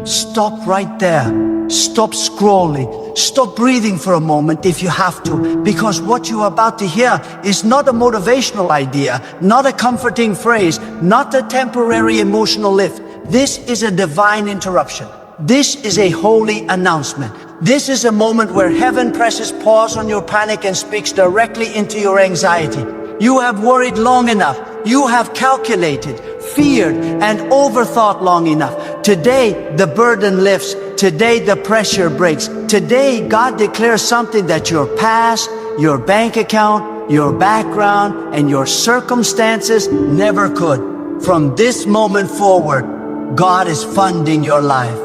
Stop right there. Stop scrolling. Stop breathing for a moment if you have to, because what you are about to hear is not a motivational idea, not a comforting phrase, not a temporary emotional lift. This is a divine interruption. This is a holy announcement. This is a moment where heaven presses pause on your panic and speaks directly into your anxiety. You have worried long enough. You have calculated, feared, and overthought long enough. Today, the burden lifts. Today, the pressure breaks. Today, God declares something that your past, your bank account, your background, and your circumstances never could. From this moment forward, God is funding your life.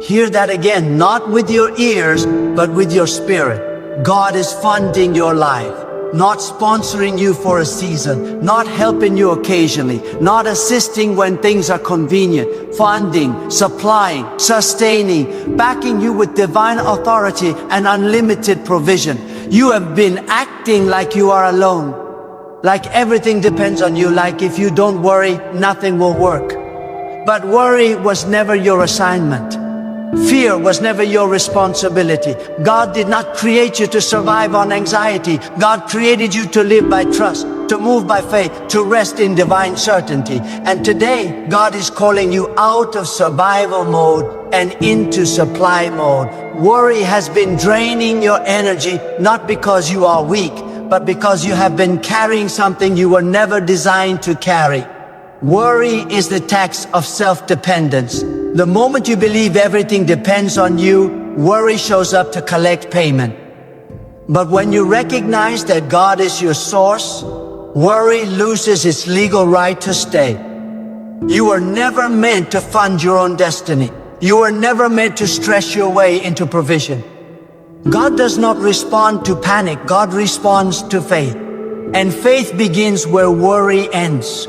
Hear that again, not with your ears, but with your spirit. God is funding your life. Not sponsoring you for a season, not helping you occasionally, not assisting when things are convenient, funding, supplying, sustaining, backing you with divine authority and unlimited provision. You have been acting like you are alone, like everything depends on you, like if you don't worry, nothing will work. But worry was never your assignment. Fear was never your responsibility. God did not create you to survive on anxiety. God created you to live by trust, to move by faith, to rest in divine certainty. And today, God is calling you out of survival mode and into supply mode. Worry has been draining your energy, not because you are weak, but because you have been carrying something you were never designed to carry. Worry is the tax of self-dependence. The moment you believe everything depends on you, worry shows up to collect payment. But when you recognize that God is your source, worry loses its legal right to stay. You were never meant to fund your own destiny. You were never meant to stress your way into provision. God does not respond to panic. God responds to faith. And faith begins where worry ends.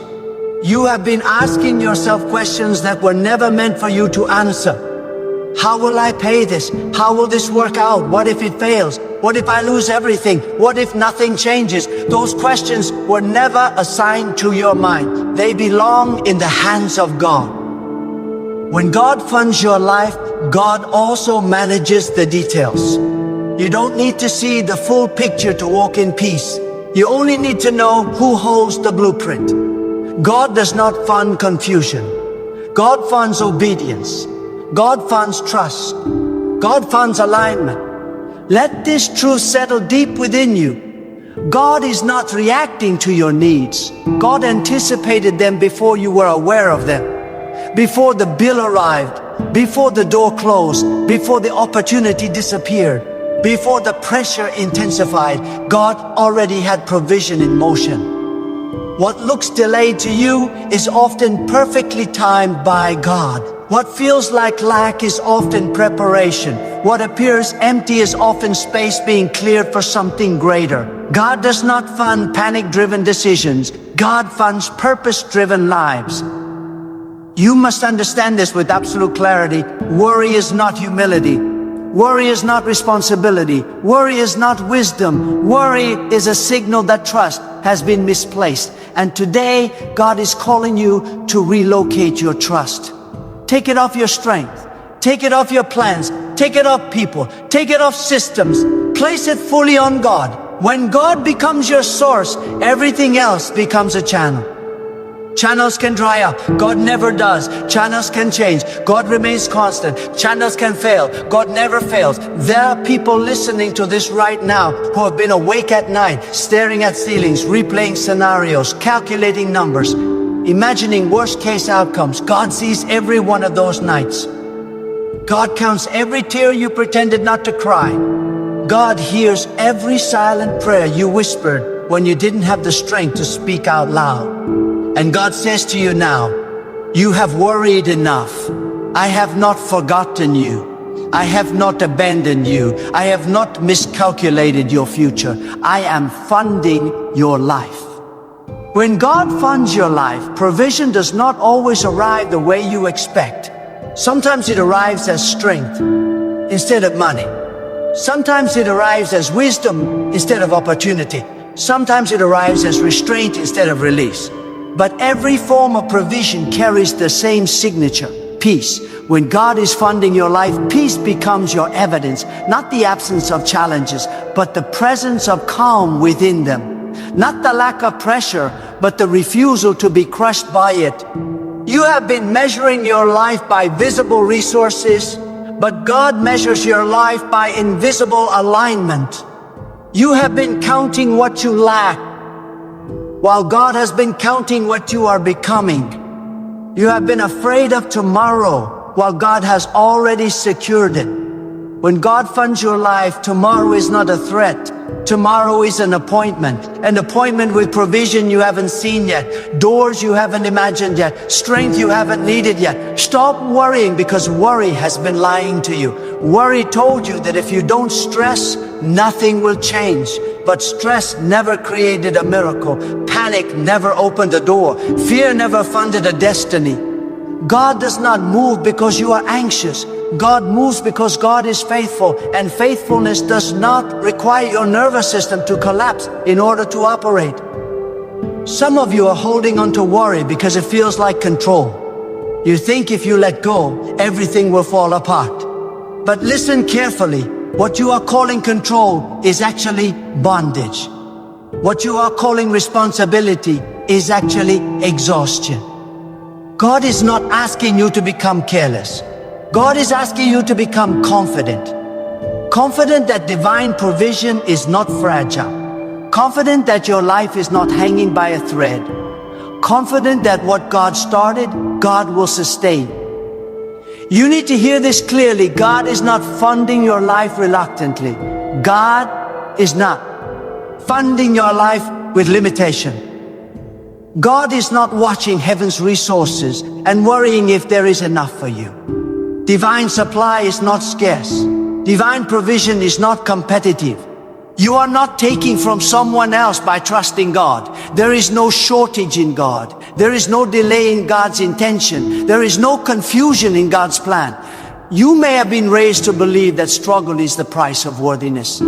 You have been asking yourself questions that were never meant for you to answer. How will I pay this? How will this work out? What if it fails? What if I lose everything? What if nothing changes? Those questions were never assigned to your mind. They belong in the hands of God. When God funds your life, God also manages the details. You don't need to see the full picture to walk in peace. You only need to know who holds the blueprint. God does not fund confusion. God funds obedience. God funds trust. God funds alignment. Let this truth settle deep within you. God is not reacting to your needs. God anticipated them before you were aware of them. Before the bill arrived, before the door closed, before the opportunity disappeared, before the pressure intensified, God already had provision in motion. What looks delayed to you is often perfectly timed by God. What feels like lack is often preparation. What appears empty is often space being cleared for something greater. God does not fund panic-driven decisions. God funds purpose-driven lives. You must understand this with absolute clarity. Worry is not humility. Worry is not responsibility. Worry is not wisdom. Worry is a signal that trust has been misplaced. And today, God is calling you to relocate your trust. Take it off your strength. Take it off your plans. Take it off people. Take it off systems. Place it fully on God. When God becomes your source, everything else becomes a channel. Channels can dry up. God never does. Channels can change. God remains constant. Channels can fail. God never fails. There are people listening to this right now who have been awake at night, staring at ceilings, replaying scenarios, calculating numbers, imagining worst case outcomes. God sees every one of those nights. God counts every tear you pretended not to cry. God hears every silent prayer you whispered when you didn't have the strength to speak out loud. And God says to you now, you have worried enough. I have not forgotten you. I have not abandoned you. I have not miscalculated your future. I am funding your life. When God funds your life, provision does not always arrive the way you expect. Sometimes it arrives as strength instead of money. Sometimes it arrives as wisdom instead of opportunity. Sometimes it arrives as restraint instead of release. But every form of provision carries the same signature: peace. When God is funding your life, peace becomes your evidence, not the absence of challenges, but the presence of calm within them. Not the lack of pressure, but the refusal to be crushed by it. You have been measuring your life by visible resources, but God measures your life by invisible alignment. You have been counting what you lack, while God has been counting what you are becoming. You have been afraid of tomorrow, while God has already secured it. When God funds your life, tomorrow is not a threat. Tomorrow is an appointment with provision you haven't seen yet, doors you haven't imagined yet, strength you haven't needed yet. Stop worrying, because worry has been lying to you. Worry told you that if you don't stress, nothing will change. But stress never created a miracle. Panic never opened a door. Fear never funded a destiny. God does not move because you are anxious. God moves because God is faithful, and faithfulness does not require your nervous system to collapse in order to operate. Some of you are holding on to worry because it feels like control. You think if you let go, everything will fall apart. But listen carefully. What you are calling control is actually bondage. What you are calling responsibility is actually exhaustion. God is not asking you to become careless. God is asking you to become confident. Confident that divine provision is not fragile. Confident that your life is not hanging by a thread. Confident that what God started, God will sustain. You need to hear this clearly. God is not funding your life reluctantly. God is not funding your life with limitation. God is not watching heaven's resources and worrying if there is enough for you. Divine supply is not scarce. Divine provision is not competitive. You are not taking from someone else by trusting God. There is no shortage in God. There is no delay in God's intention. There is no confusion in God's plan. You may have been raised to believe that struggle is the price of worthiness.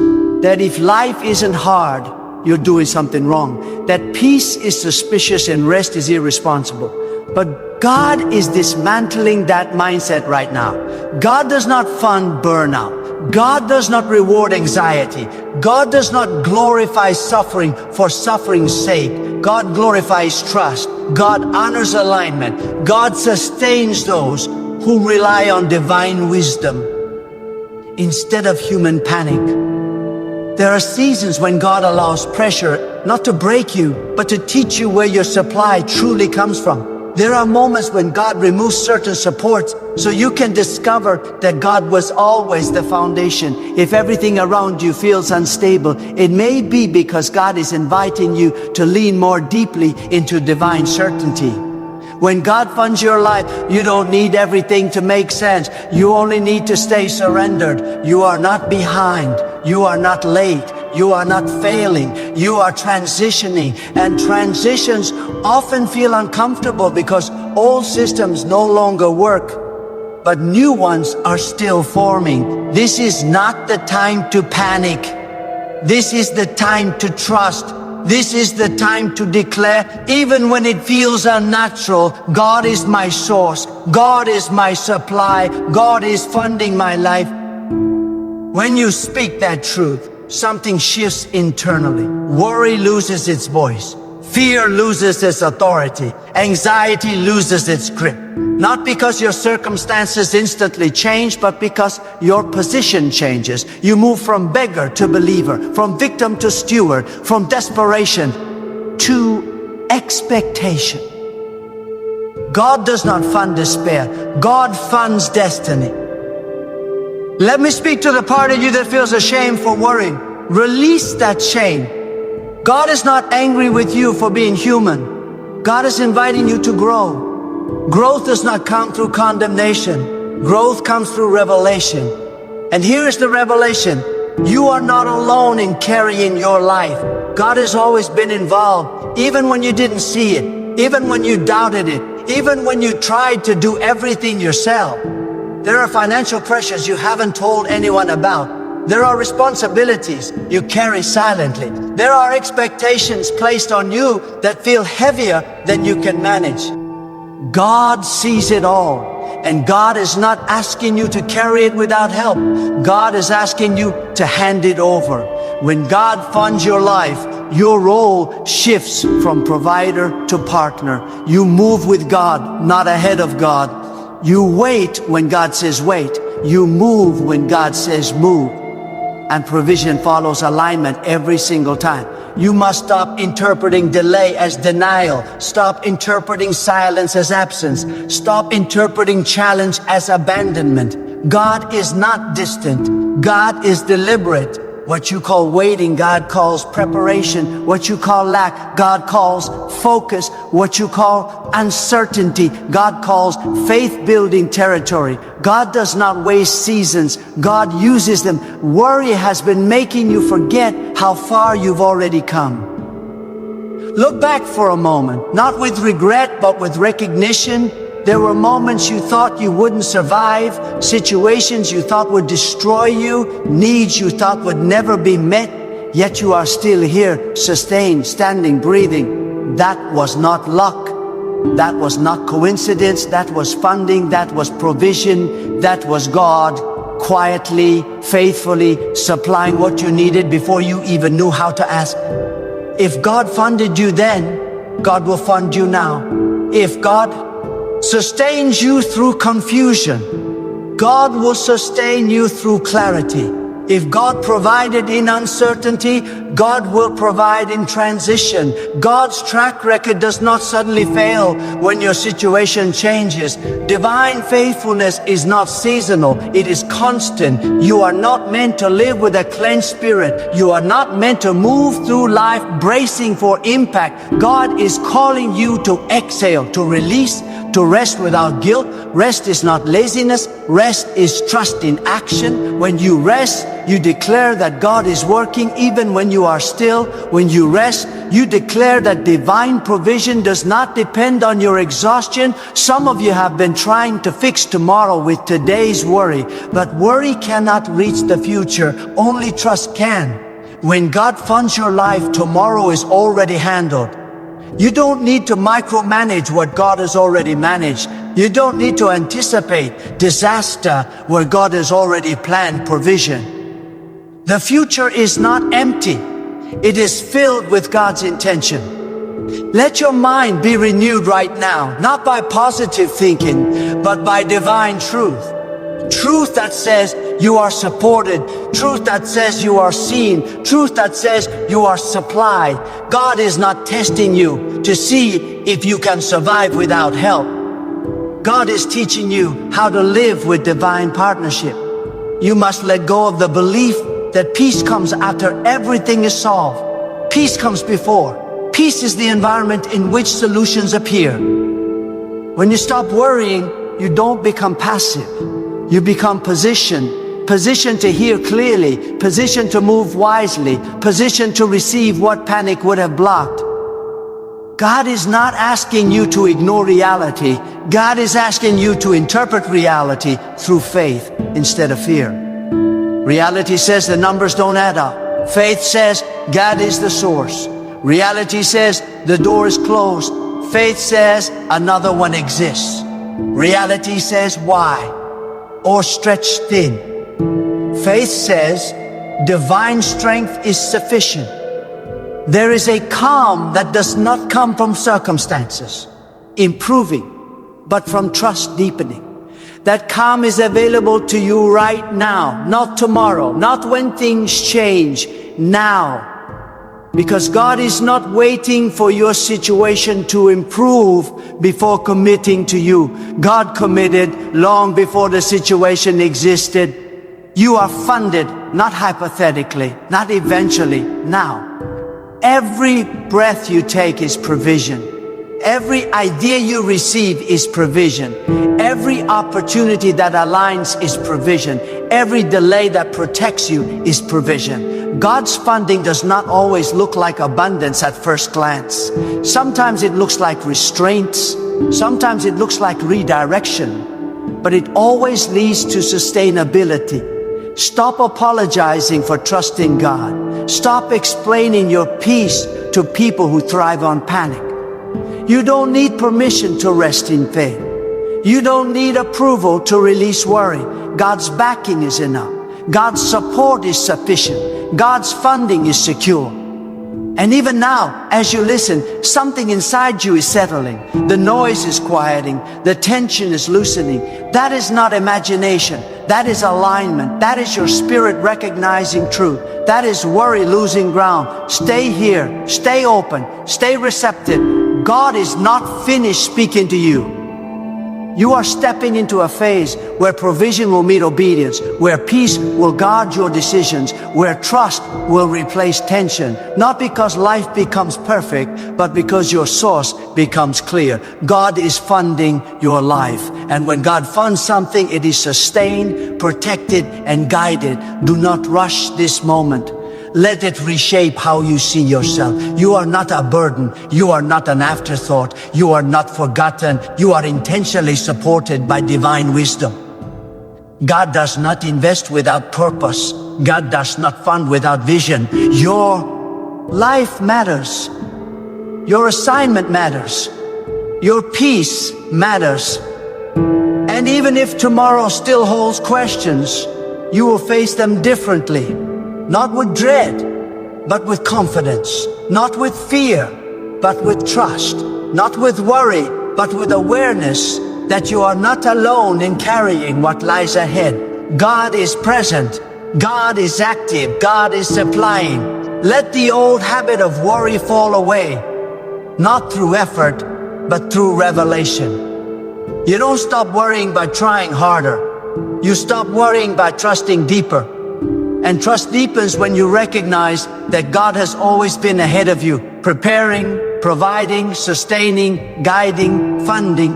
That if life isn't hard, you're doing something wrong. That peace is suspicious and rest is irresponsible. But God is dismantling that mindset right now. God does not fund burnout. God does not reward anxiety. God does not glorify suffering for suffering's sake. God glorifies trust. God honors alignment. God sustains those who rely on divine wisdom instead of human panic. There are seasons when God allows pressure not to break you, but to teach you where your supply truly comes from. There are moments when God removes certain supports so you can discover that God was always the foundation. If everything around you feels unstable, it may be because God is inviting you to lean more deeply into divine certainty. When God funds your life, you don't need everything to make sense. You only need to stay surrendered. You are not behind. You are not late. You are not failing. You are transitioning. And transitions often feel uncomfortable because old systems no longer work, but new ones are still forming. This is not the time to panic. This is the time to trust. This is the time to declare, even when it feels unnatural, God is my source. God is my supply. God is funding my life. When you speak that truth, something shifts internally. Worry loses its voice. Fear loses its authority. Anxiety loses its grip. Not because your circumstances instantly change, but because your position changes. You move from beggar to believer, from victim to steward, from desperation to expectation. God does not fund despair. God funds destiny. Let me speak to the part of you that feels ashamed for worrying. Release that shame. God is not angry with you for being human. God is inviting you to grow. Growth does not come through condemnation. Growth comes through revelation. And here is the revelation. You are not alone in carrying your life. God has always been involved, even when you didn't see it, even when you doubted it, even when you tried to do everything yourself. There are financial pressures you haven't told anyone about. There are responsibilities you carry silently. There are expectations placed on you that feel heavier than you can manage. God sees it all, And God is not asking you to carry it without help. God is asking you to hand it over. When God funds your life, your role shifts from provider to partner. You move with God, not ahead of God. You wait when God says wait. You move when God says move. And provision follows alignment every single time. You must stop interpreting delay as denial. Stop interpreting silence as absence. Stop interpreting challenge as abandonment. God is not distant. God is deliberate. What you call waiting, God calls preparation. What you call lack, God calls focus. What you call uncertainty, God calls faith-building territory. God does not waste seasons. God uses them. Worry has been making you forget how far you've already come. Look back for a moment, not with regret, but with recognition. There were moments you thought you wouldn't survive, situations you thought would destroy you, needs you thought would never be met, yet you are still here, sustained, standing, breathing. That was not luck. That was not coincidence. That was funding. That was provision. That was God quietly, faithfully supplying what you needed before you even knew how to ask. If God funded you then, God will fund you now. If God sustains you through confusion, God will sustain you through clarity. If God provided in uncertainty, God will provide in transition. God's track record does not suddenly fail when your situation changes. Divine faithfulness is not seasonal, it is constant. You are not meant to live with a clenched spirit. You are not meant to move through life bracing for impact. God is calling you to exhale, to release, to rest without guilt. Rest is not laziness. Rest is trust in action. When you rest, you declare that God is working even when you are still. When you rest, you declare that divine provision does not depend on your exhaustion. Some of you have been trying to fix tomorrow with today's worry, but worry cannot reach the future. Only trust can. When God funds your life, tomorrow is already handled. You don't need to micromanage what God has already managed. You don't need to anticipate disaster where God has already planned provision. The future is not empty. It is filled with God's intention. Let your mind be renewed right now, not by positive thinking, but by divine truth. Truth that says you are supported. Truth that says you are seen. Truth that says you are supplied. God is not testing you to see if you can survive without help. God is teaching you how to live with divine partnership. You must let go of the belief that peace comes after everything is solved. Peace comes before. Peace is the environment in which solutions appear. When you stop worrying, you don't become passive. You become positioned to hear clearly, positioned to move wisely, positioned to receive what panic would have blocked. God is not asking you to ignore reality. God is asking you to interpret reality through faith instead of fear. Reality says the numbers don't add up. Faith says God is the source. Reality says the door is closed. Faith says another one exists. Reality says why? Or stretched thin. Faith says divine strength is sufficient. There is a calm that does not come from circumstances improving, but from trust deepening. That calm is available to you right now, not tomorrow, not when things change, now. Because God is not waiting for your situation to improve before committing to you. God committed long before the situation existed. You are funded, not hypothetically, not eventually, now. Every breath you take is provision. Every idea you receive is provision. Every opportunity that aligns is provision. Every delay that protects you is provision. God's funding does not always look like abundance at first glance. Sometimes it looks like restraints. Sometimes it looks like redirection. But it always leads to sustainability. Stop apologizing for trusting God. Stop explaining your peace to people who thrive on panic. You don't need permission to rest in faith. You don't need approval to release worry. God's backing is enough. God's support is sufficient. God's funding is secure. And even now, as you listen, something inside you is settling. The noise is quieting. The tension is loosening. That is not imagination. That is alignment. That is your spirit recognizing truth. That is worry losing ground. Stay here. Stay open. Stay receptive. God is not finished speaking to you. You are stepping into a phase where provision will meet obedience, where peace will guard your decisions, where trust will replace tension, not because life becomes perfect, but because your source becomes clear. God is funding your life. And when God funds something, it is sustained, protected, and guided. Do not rush this moment. Let it reshape how you see yourself. You are not a burden. You are not an afterthought. You are not forgotten. You are intentionally supported by divine wisdom. God does not invest without purpose. God does not fund without vision. Your life matters. Your assignment matters. Your peace matters. And even if tomorrow still holds questions, you will face them differently. Not with dread, but with confidence. Not with fear, but with trust. Not with worry, but with awareness that you are not alone in carrying what lies ahead. God is present. God is active. God is supplying. Let the old habit of worry fall away, not through effort, but through revelation. You don't stop worrying by trying harder. You stop worrying by trusting deeper. And trust deepens when you recognize that God has always been ahead of you, preparing, providing, sustaining, guiding, funding.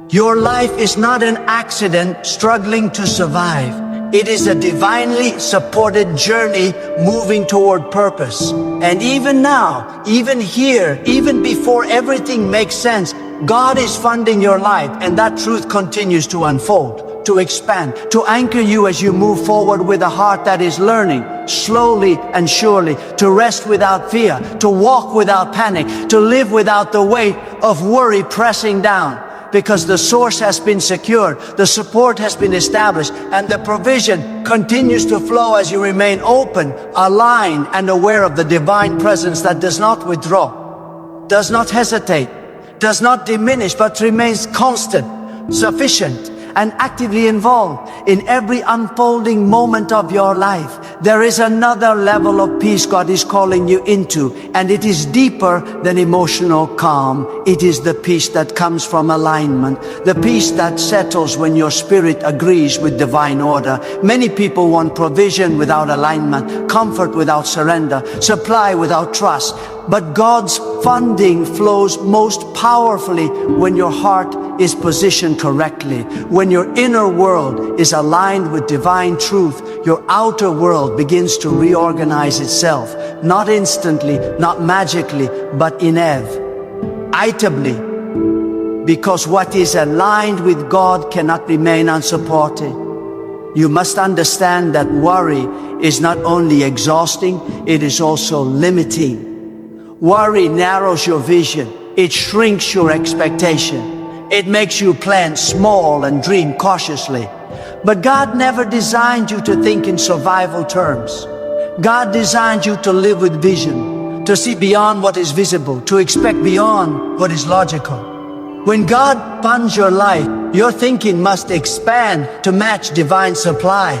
Your life is not an accident struggling to survive. It is a divinely supported journey moving toward purpose. And even now, even here, even before everything makes sense, God is funding your life, and that truth continues to unfold, to expand, to anchor you as you move forward with a heart that is learning, slowly and surely, to rest without fear, to walk without panic, to live without the weight of worry pressing down. Because the source has been secured, the support has been established, and the provision continues to flow as you remain open, aligned, and aware of the divine presence that does not withdraw, does not hesitate, does not diminish, but remains constant, sufficient, and actively involved in every unfolding moment of your life. There is another level of peace God is calling you into, and it is deeper than emotional calm. It is the peace that comes from alignment, the peace that settles when your spirit agrees with divine order. Many people want provision without alignment, comfort without surrender, supply without trust. But God's funding flows most powerfully when your heart is positioned correctly. When your inner world is aligned with divine truth, your outer world begins to reorganize itself. Not instantly, not magically, but inevitably. Because what is aligned with God cannot remain unsupported. You must understand that worry is not only exhausting, it is also limiting. Worry narrows your vision. It shrinks your expectation. It makes you plan small and dream cautiously. But God never designed you to think in survival terms. God designed you to live with vision, to see beyond what is visible, to expect beyond what is logical. When God funds your life, your thinking must expand to match divine supply.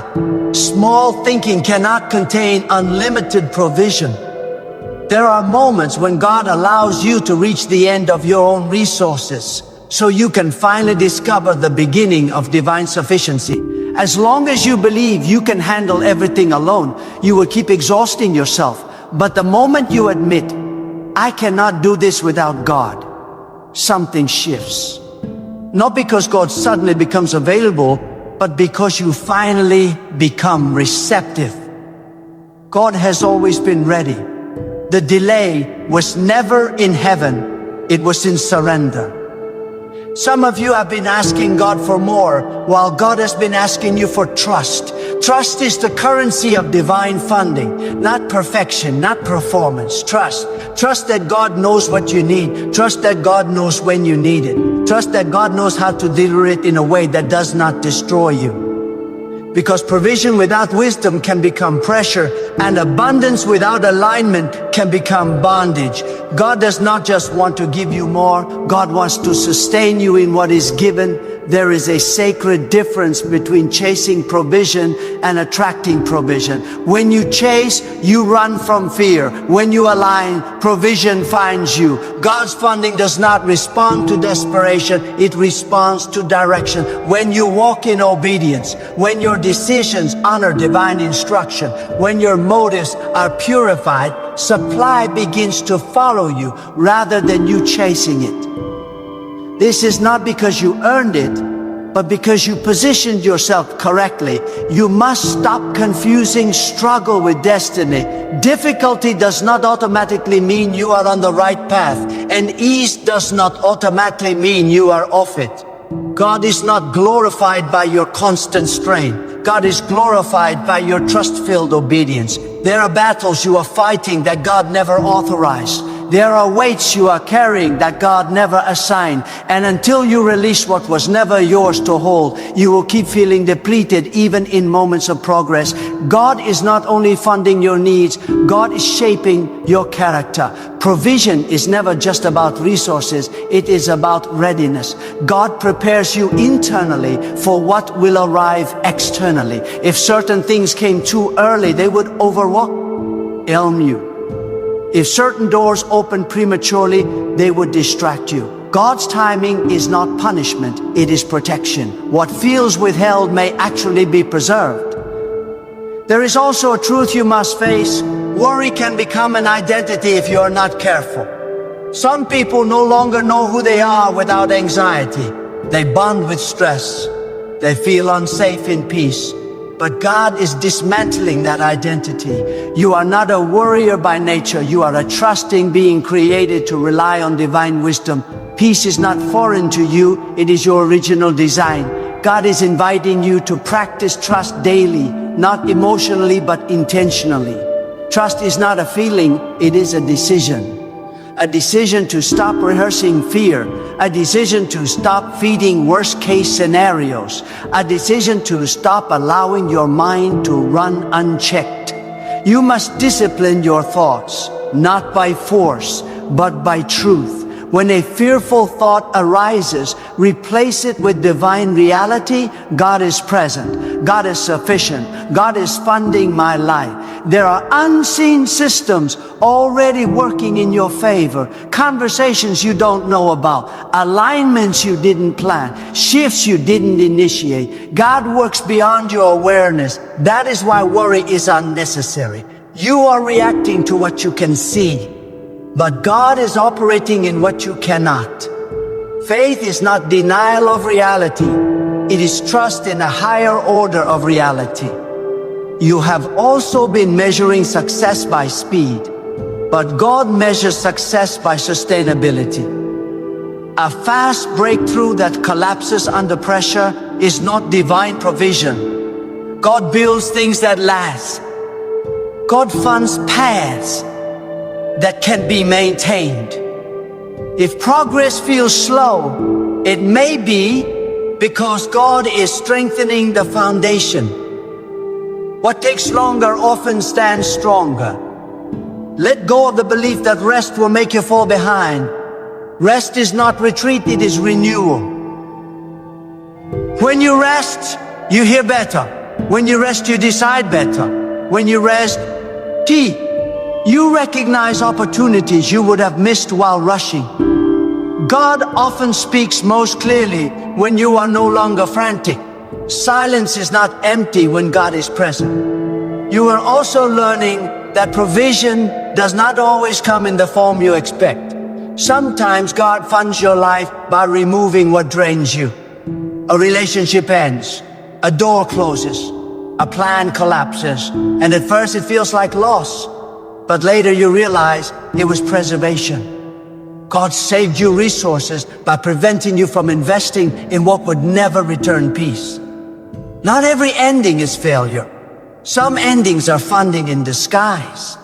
Small thinking cannot contain unlimited provision. There are moments when God allows you to reach the end of your own resources, so you can finally discover the beginning of divine sufficiency. As long as you believe you can handle everything alone, you will keep exhausting yourself. But the moment you admit, I cannot do this without God, something shifts. Not because God suddenly becomes available, but because you finally become receptive. God has always been ready. The delay was never in heaven, it was in surrender. Some of you have been asking God for more, while God has been asking you for trust. Trust is the currency of divine funding, not perfection, not performance. Trust. Trust that God knows what you need. Trust that God knows when you need it. Trust that God knows how to deliver it in a way that does not destroy you. Because provision without wisdom can become pressure, and abundance without alignment can become bondage. God does not just want to give you more, God wants to sustain you in what is given. There is a sacred difference between chasing provision and attracting provision. When you chase, you run from fear. When you align, provision finds you. God's funding does not respond to desperation, it responds to direction. When you walk in obedience, when your decisions honor divine instruction, when your motives are purified, supply begins to follow you rather than you chasing it. This is not because you earned it, but because you positioned yourself correctly. You must stop confusing struggle with destiny. Difficulty does not automatically mean you are on the right path, and ease does not automatically mean you are off it. God is not glorified by your constant strain. God is glorified by your trust-filled obedience. There are battles you are fighting that God never authorized. There are weights you are carrying that God never assigned. And until you release what was never yours to hold, you will keep feeling depleted even in moments of progress. God is not only funding your needs, God is shaping your character. Provision is never just about resources, it is about readiness. God prepares you internally for what will arrive externally. If certain things came too early, they would overwhelm you. If certain doors open prematurely, they would distract you. God's timing is not punishment, it is protection. What feels withheld may actually be preserved. There is also a truth you must face. Worry can become an identity if you are not careful. Some people no longer know who they are without anxiety. They bond with stress. They feel unsafe in peace. But God is dismantling that identity. You are not a worrier by nature. You are a trusting being created to rely on divine wisdom. Peace is not foreign to you. It is your original design. God is inviting you to practice trust daily, not emotionally, but intentionally. Trust is not a feeling, it is a decision. A decision to stop rehearsing fear, a decision to stop feeding worst-case scenarios, a decision to stop allowing your mind to run unchecked. You must discipline your thoughts, not by force, but by truth. When a fearful thought arises, replace it with divine reality. God is present. God is sufficient. God is funding my life. There are unseen systems already working in your favor. Conversations you don't know about. Alignments you didn't plan. Shifts you didn't initiate. God works beyond your awareness. That is why worry is unnecessary. You are reacting to what you can see. But God is operating in what you cannot. Faith is not denial of reality. It is trust in a higher order of reality. You have also been measuring success by speed, but God measures success by sustainability. A fast breakthrough that collapses under pressure is not divine provision. God builds things that last. God funds paths that can be maintained. If progress feels slow, it may be because God is strengthening the foundation. What takes longer often stands stronger. Let go of the belief that rest will make you fall behind. Rest is not retreat, it is renewal. When you rest, you hear better. When you rest, you decide better. When you rest, you recognize opportunities you would have missed while rushing. God often speaks most clearly when you are no longer frantic. Silence is not empty when God is present. You are also learning that provision does not always come in the form you expect. Sometimes God funds your life by removing what drains you. A relationship ends, a door closes, a plan collapses, and at first it feels like loss. But later you realize it was preservation. God saved you resources by preventing you from investing in what would never return peace. Not every ending is failure. Some endings are funding in disguise.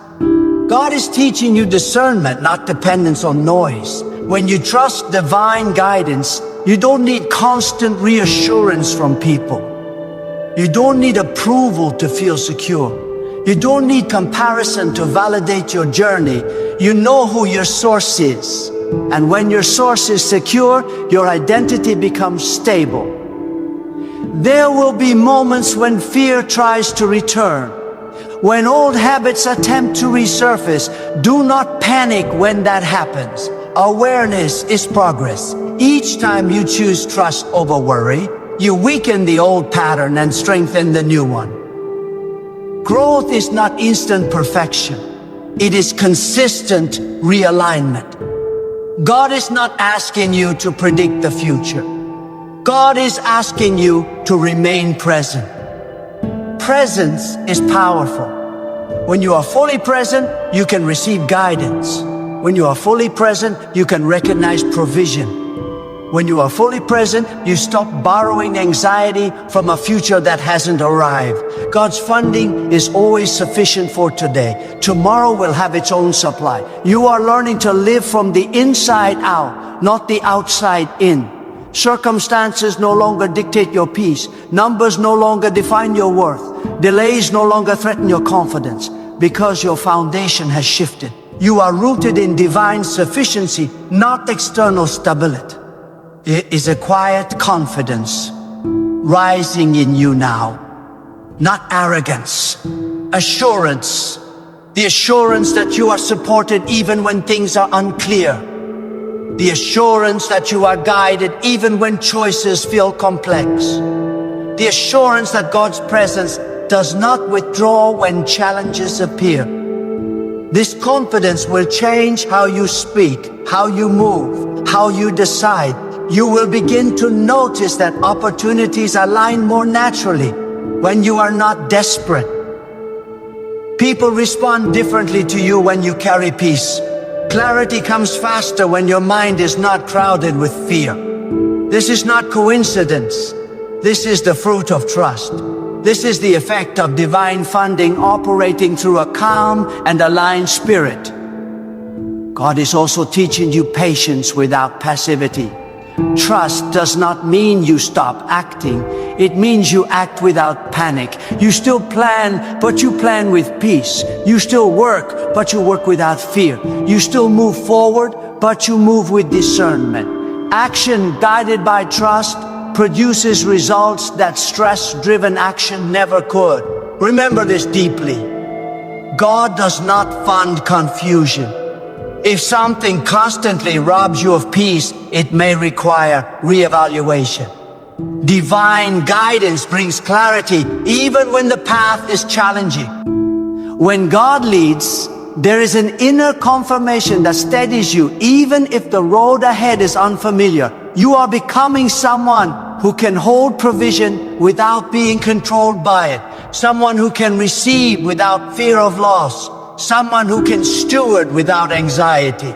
God is teaching you discernment, not dependence on noise. When you trust divine guidance, you don't need constant reassurance from people. You don't need approval to feel secure. You don't need comparison to validate your journey. You know who your source is. And when your source is secure, your identity becomes stable. There will be moments when fear tries to return, when old habits attempt to resurface. Do not panic when that happens. Awareness is progress. Each time you choose trust over worry, you weaken the old pattern and strengthen the new one. Growth is not instant perfection. It is consistent realignment. God is not asking you to predict the future. God is asking you to remain present. Presence is powerful. When you are fully present, you can receive guidance. When you are fully present, you can recognize provision. When you are fully present, you stop borrowing anxiety from a future that hasn't arrived. God's funding is always sufficient for today. Tomorrow will have its own supply. You are learning to live from the inside out, not the outside in. Circumstances no longer dictate your peace. Numbers no longer define your worth. Delays no longer threaten your confidence, because your foundation has shifted. You are rooted in divine sufficiency, not external stability. It is a quiet confidence rising in you now, not arrogance, assurance. The assurance that you are supported even when things are unclear. The assurance that you are guided even when choices feel complex. The assurance that God's presence does not withdraw when challenges appear. This confidence will change how you speak, how you move, how you decide. You will begin to notice that opportunities align more naturally when you are not desperate. People respond differently to you when you carry peace. Clarity comes faster when your mind is not crowded with fear. This is not coincidence. This is the fruit of trust. This is the effect of divine funding operating through a calm and aligned spirit. God is also teaching you patience without passivity. Trust does not mean you stop acting. It means you act without panic. You still plan, but you plan with peace. You still work, but you work without fear. You still move forward, but you move with discernment. Action guided by trust produces results that stress-driven action never could. Remember this deeply. God does not fund confusion. If something constantly robs you of peace, it may require reevaluation. Divine guidance brings clarity even when the path is challenging. When God leads, there is an inner confirmation that steadies you even if the road ahead is unfamiliar. You are becoming someone who can hold provision without being controlled by it. Someone who can receive without fear of loss. Someone who can steward without anxiety.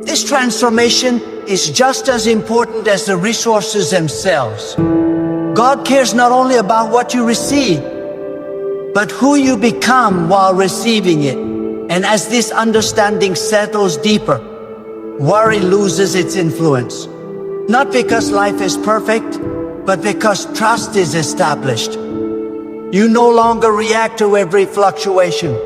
This transformation is just as important as the resources themselves. God cares not only about what you receive, but who you become while receiving it. And as this understanding settles deeper, worry loses its influence. Not because life is perfect, but because trust is established. You no longer react to every fluctuation.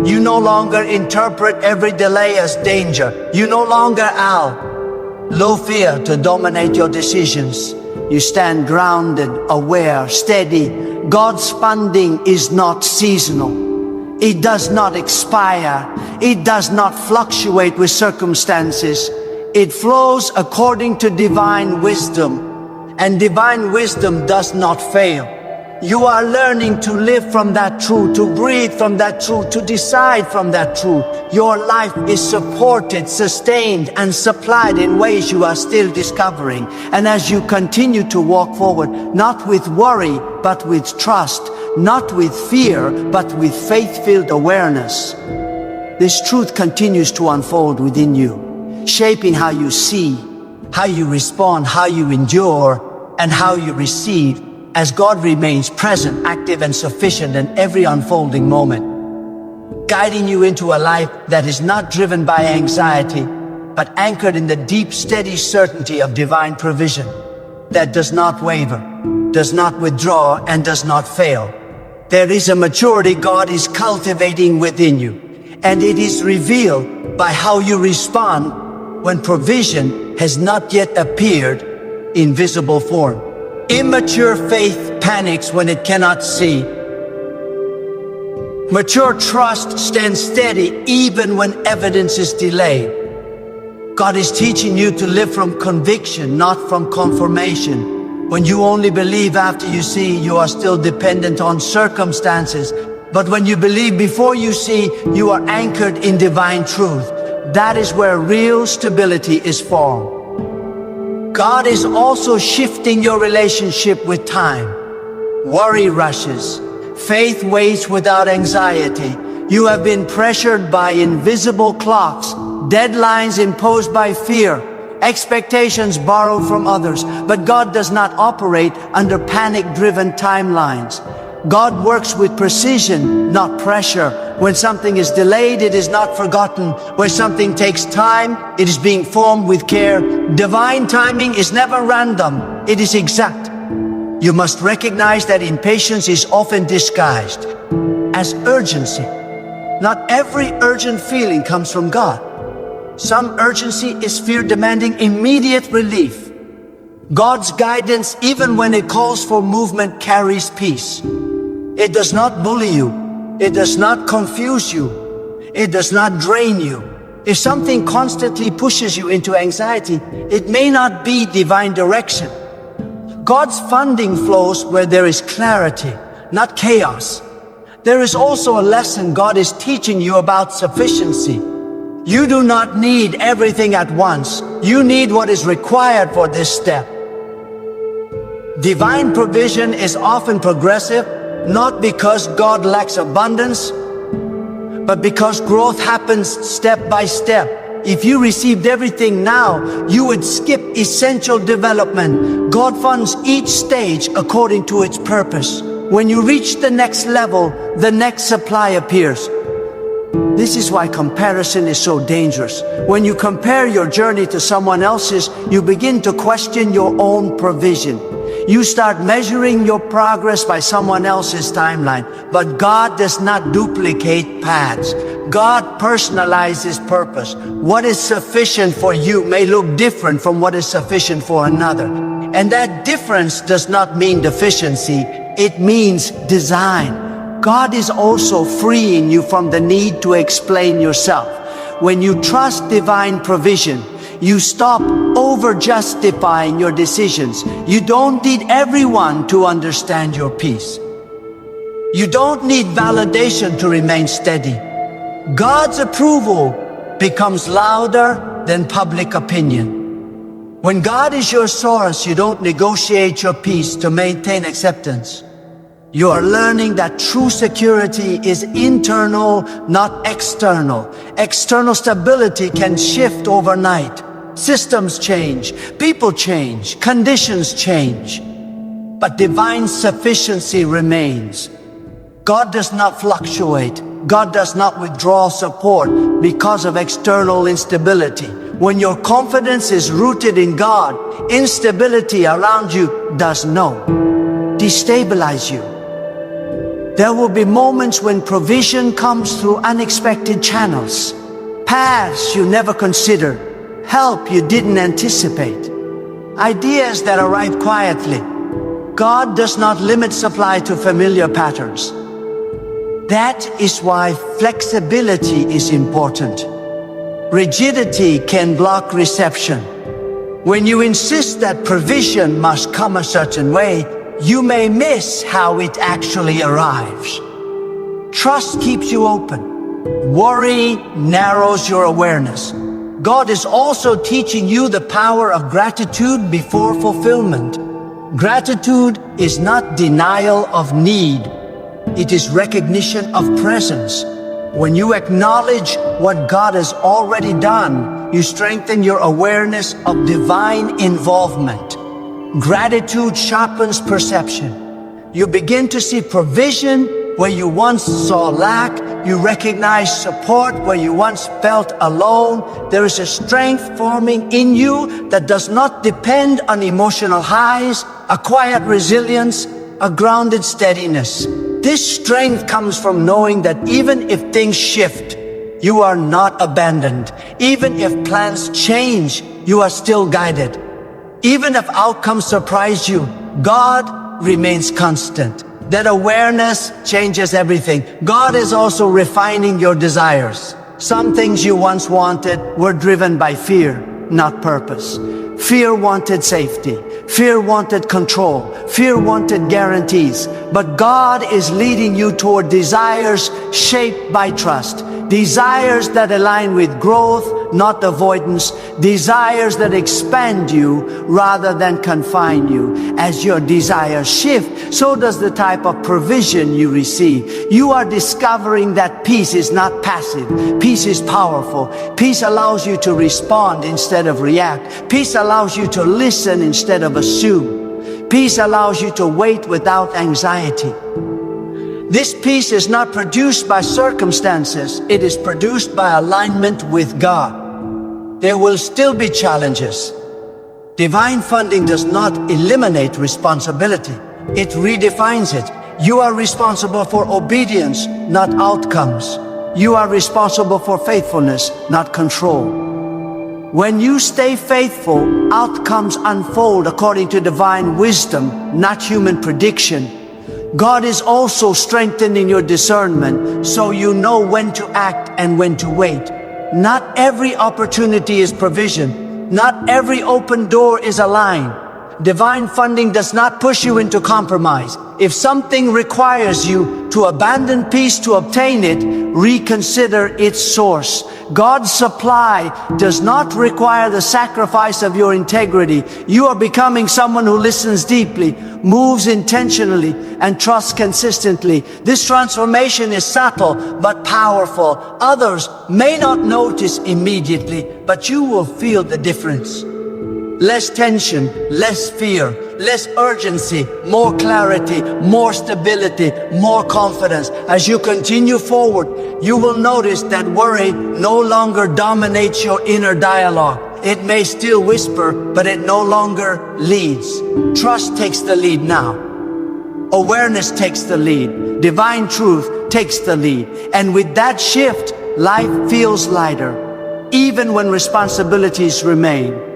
You no longer interpret every delay as danger. You no longer allow fear to dominate your decisions. You stand grounded, aware, steady. God's funding is not seasonal. It does not expire. It does not fluctuate with circumstances. It flows according to divine wisdom, and divine wisdom does not fail. You are learning to live from that truth, to breathe from that truth, to decide from that truth. Your life is supported, sustained, and supplied in ways you are still discovering. And as you continue to walk forward, not with worry, but with trust, not with fear, but with faith-filled awareness, this truth continues to unfold within you, shaping how you see, how you respond, how you endure, and how you receive, as God remains present, active, and sufficient in every unfolding moment, guiding you into a life that is not driven by anxiety, but anchored in the deep, steady certainty of divine provision that does not waver, does not withdraw, and does not fail. There is a maturity God is cultivating within you, and it is revealed by how you respond when provision has not yet appeared in visible form. Immature faith panics when it cannot see. Mature trust stands steady even when evidence is delayed. God is teaching you to live from conviction, not from confirmation. When you only believe after you see, you are still dependent on circumstances. But when you believe before you see, you are anchored in divine truth. That is where real stability is formed. God is also shifting your relationship with time. Worry rushes. Faith waits without anxiety. You have been pressured by invisible clocks, deadlines imposed by fear, expectations borrowed from others. But God does not operate under panic-driven timelines. God works with precision, not pressure. When something is delayed, it is not forgotten. When something takes time, it is being formed with care. Divine timing is never random. It is exact. You must recognize that impatience is often disguised as urgency. Not every urgent feeling comes from God. Some urgency is fear demanding immediate relief. God's guidance, even when it calls for movement, carries peace. It does not bully you. It does not confuse you. It does not drain you. If something constantly pushes you into anxiety, it may not be divine direction. God's funding flows where there is clarity, not chaos. There is also a lesson God is teaching you about sufficiency. You do not need everything at once. You need what is required for this step. Divine provision is often progressive, not because God lacks abundance, but because growth happens step by step. If you received everything now, you would skip essential development. God funds each stage according to its purpose. When you reach the next level, the next supply appears. This is why comparison is so dangerous. When you compare your journey to someone else's, you begin to question your own provision. You start measuring your progress by someone else's timeline. But God does not duplicate paths. God personalizes purpose. What is sufficient for you may look different from what is sufficient for another. And that difference does not mean deficiency. It means design. God is also freeing you from the need to explain yourself. When you trust divine provision, you stop over-justifying your decisions. You don't need everyone to understand your peace. You don't need validation to remain steady. God's approval becomes louder than public opinion. When God is your source, you don't negotiate your peace to maintain acceptance. You are learning that true security is internal, not external. External stability can shift overnight. Systems change, people change, conditions change. But divine sufficiency remains. God does not fluctuate. God does not withdraw support because of external instability. When your confidence is rooted in God, instability around you does not destabilize you. There will be moments when provision comes through unexpected channels, paths you never considered, help you didn't anticipate, ideas that arrive quietly. God does not limit supply to familiar patterns. That is why flexibility is important. Rigidity can block reception. When you insist that provision must come a certain way, you may miss how it actually arrives. Trust keeps you open. Worry narrows your awareness. God is also teaching you the power of gratitude before fulfillment. Gratitude is not denial of need. It is recognition of presence. When you acknowledge what God has already done, you strengthen your awareness of divine involvement. Gratitude sharpens perception. You begin to see provision where you once saw lack, You recognize support where you once felt alone. There is a strength forming in you that does not depend on emotional highs, a quiet resilience, a grounded steadiness. This strength comes from knowing that even if things shift, you are not abandoned. Even if plans change, you are still guided. Even if outcomes surprise you, God remains constant. That awareness changes everything. God is also refining your desires. Some things you once wanted were driven by fear, not purpose. Fear wanted safety. Fear wanted control. Fear wanted guarantees. But God is leading you toward desires shaped by trust. Desires that align with growth, not avoidance. Desires that expand you rather than confine you. As your desires shift, so does the type of provision you receive. You are discovering that peace is not passive. Peace is powerful. Peace allows you to respond instead of react. Peace allows you to listen instead of assume. Peace allows you to wait without anxiety. This peace is not produced by circumstances, it is produced by alignment with God. There will still be challenges. Divine funding does not eliminate responsibility, it redefines it. You are responsible for obedience, not outcomes. You are responsible for faithfulness, not control. When you stay faithful, outcomes unfold according to divine wisdom, not human prediction. God is also strengthening your discernment so you know when to act and when to wait. Not every opportunity is provision. Not every open door is a line. Divine funding does not push you into compromise. If something requires you to abandon peace to obtain it, reconsider its source. God's supply does not require the sacrifice of your integrity. You are becoming someone who listens deeply, moves intentionally, and trusts consistently. This transformation is subtle but powerful. Others may not notice immediately, but you will feel the difference. Less tension, less fear, less urgency, more clarity, more stability, more confidence. As you continue forward, you will notice that worry no longer dominates your inner dialogue. It may still whisper, but it no longer leads. Trust takes the lead now. Awareness takes the lead. Divine truth takes the lead. And with that shift, life feels lighter, even when responsibilities remain.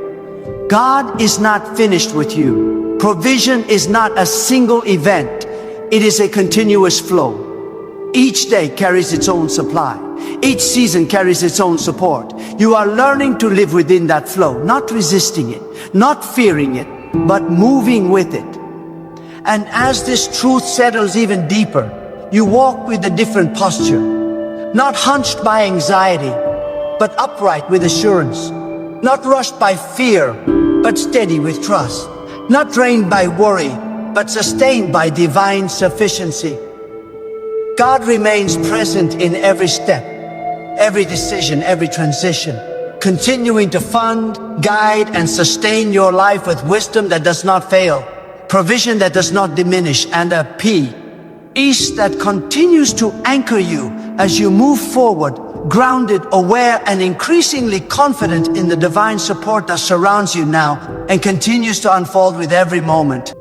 God is not finished with you. Provision is not a single event. It is a continuous flow. Each day carries its own supply. Each season carries its own support. You are learning to live within that flow, not resisting it, not fearing it, but moving with it. And as this truth settles even deeper, you walk with a different posture, not hunched by anxiety, but upright with assurance. Not rushed by fear, but steady with trust. Not drained by worry, but sustained by divine sufficiency. God remains present in every step, every decision, every transition, continuing to fund, guide, and sustain your life with wisdom that does not fail, provision that does not diminish, and a peace that continues to anchor you as you move forward, grounded, aware, and increasingly confident in the divine support that surrounds you now and continues to unfold with every moment.